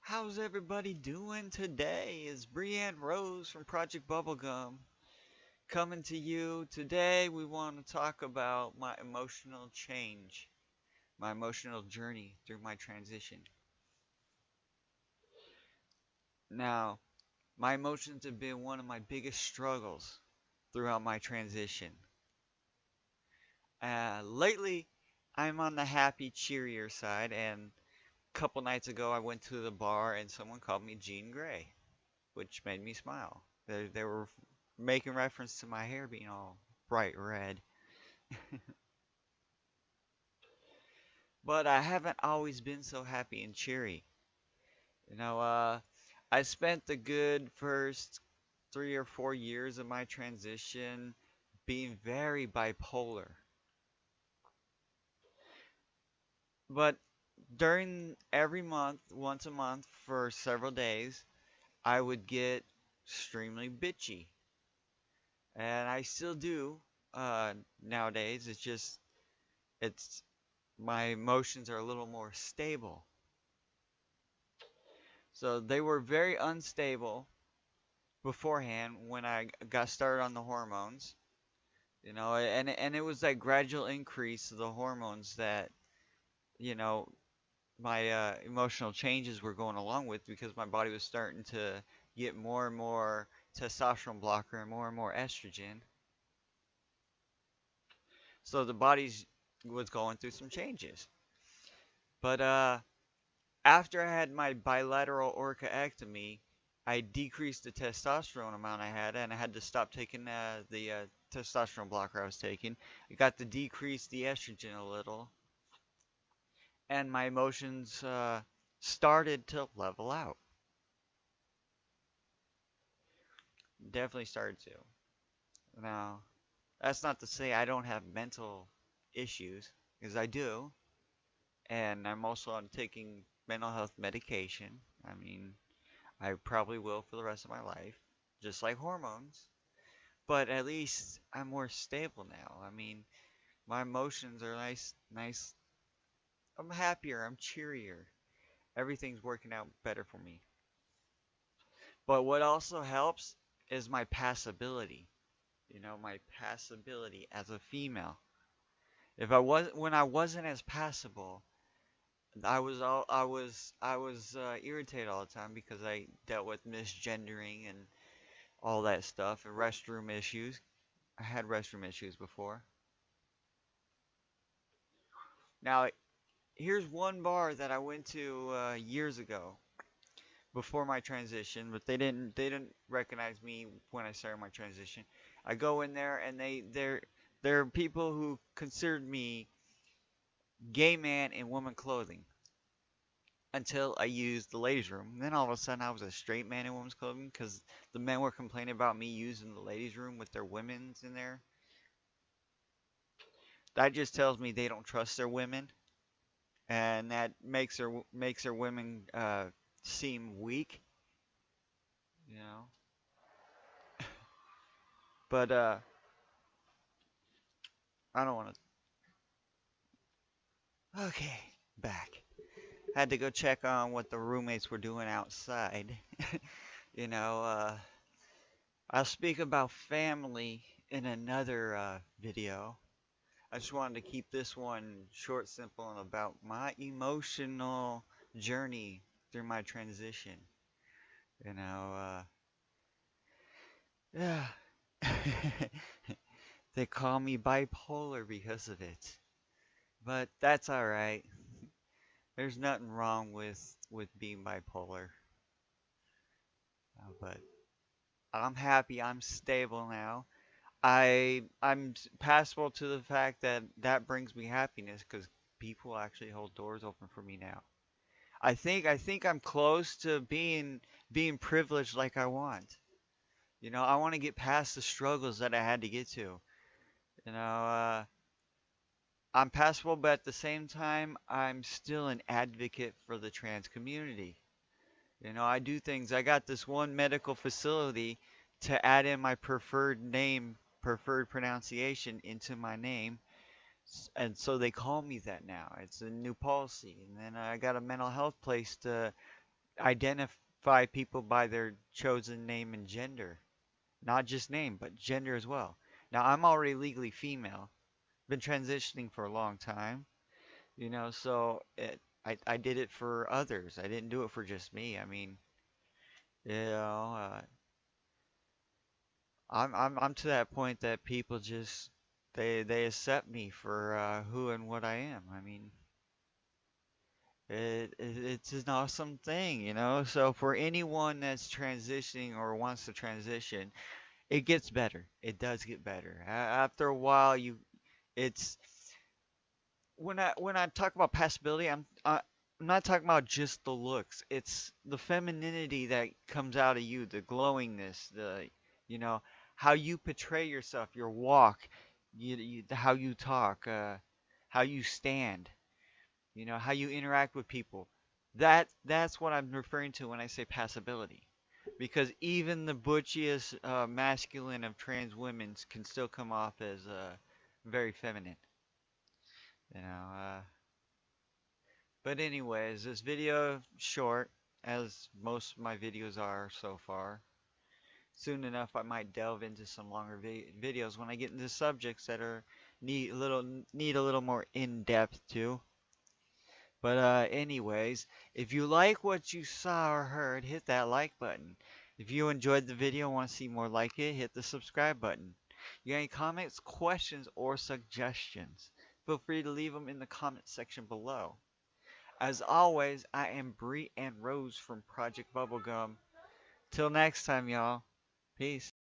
How's everybody doing today? It's Bre Ann Rose from Project Bubblegum coming to you. Today we want to talk about my emotional change, my emotional journey through my transition. Now, my emotions have been one of my biggest struggles throughout my transition. Lately, I'm on the happy, cheerier side, and a couple nights ago I went to the bar and someone called me Jean Grey, which made me smile. They were making reference to my hair being all bright red. But I haven't always been so happy and cheery. You know, I spent the good first 3 or 4 years of my transition being very bipolar. But during every month, once a month for several days, I would get extremely bitchy. And I still do nowadays. It's my emotions are a little more stable. So they were very unstable beforehand when I got started on the hormones, and it was that gradual increase of the hormones that, you know, my emotional changes were going along with because my body was starting to get more and more testosterone blocker and more estrogen. So the body's was going through some changes. But after I had my bilateral orchiectomy, I decreased the testosterone amount I had, and I had to stop taking the testosterone blocker I was taking. I got to decrease the estrogen a little, and my emotions started to level out. Definitely started to. Now, that's not to say I don't have mental issues, because I do, and I'm also on taking mental health medication. I mean, I probably will for the rest of my life, just like hormones. But at least I'm more stable now. I mean, my emotions are nice. I'm happier, I'm cheerier. Everything's working out better for me. But what also helps is my passability. My passability as a female. If I was When I wasn't as passable, I was irritated all the time because I dealt with misgendering and all that stuff and restroom issues. I had restroom issues before. Now, here's one bar that I went to years ago before my transition, but they didn't recognize me when I started my transition. I go in there and there are people who considered me gay man in woman clothing until I used the ladies' room. And then all of a sudden I was a straight man in women's clothing because the men were complaining about me using the ladies' room with their women's in there. That just tells me they don't trust their women, and that makes their women seem weak, you know. But I don't want to. Okay, back. Had to go check on what the roommates were doing outside. you know, uh, I'll speak about family in another video. I just wanted to keep this one short, simple, and about my emotional journey through my transition. You know, yeah. They call me bipolar because of it. But that's alright. There's nothing wrong with being bipolar. But I'm happy. I'm stable now. I'm passable to the fact that that brings me happiness because people actually hold doors open for me now. I think I'm close to being privileged like I want. I want to get past the struggles that I had to get to. You know, I'm passable, but at the same time, I'm still an advocate for the trans community. I do things. I got this one medical facility to add in my preferred name, preferred pronunciation into my name, and so they call me that now. It's a new policy. And then I got a mental health place to identify people by their chosen name and gender. Not just name, but gender as well. Now, I'm already legally female, been transitioning for a long time, so I did it for others. I didn't do it for just me. I mean, you know, uh, I'm to that point that people just they accept me for who and what I am. I mean, it's an awesome thing. So for anyone that's transitioning or wants to transition, it gets better. It does get better. After a while, it's when I talk about passability, I'm not talking about just the looks. It's the femininity that comes out of you, the glowingness, you know, how you portray yourself, your walk, how you talk, how you stand, how you interact with people. That's what I'm referring to when I say passability. Because even the butchiest masculine of trans women can still come off as very feminine. You know, uh, but anyways, this video short, as most of my videos are so far. Soon enough, I might delve into some longer videos when I get into subjects that are need a little more in depth too. But anyways, if you like what you saw or heard, hit that like button. If you enjoyed the video and want to see more like it, hit the subscribe button. You got any comments, questions, or suggestions? Feel free to leave them in the comment section below. As always, I am Bre Ann Rose from Project Bubblegum. Till next time, y'all. Peace.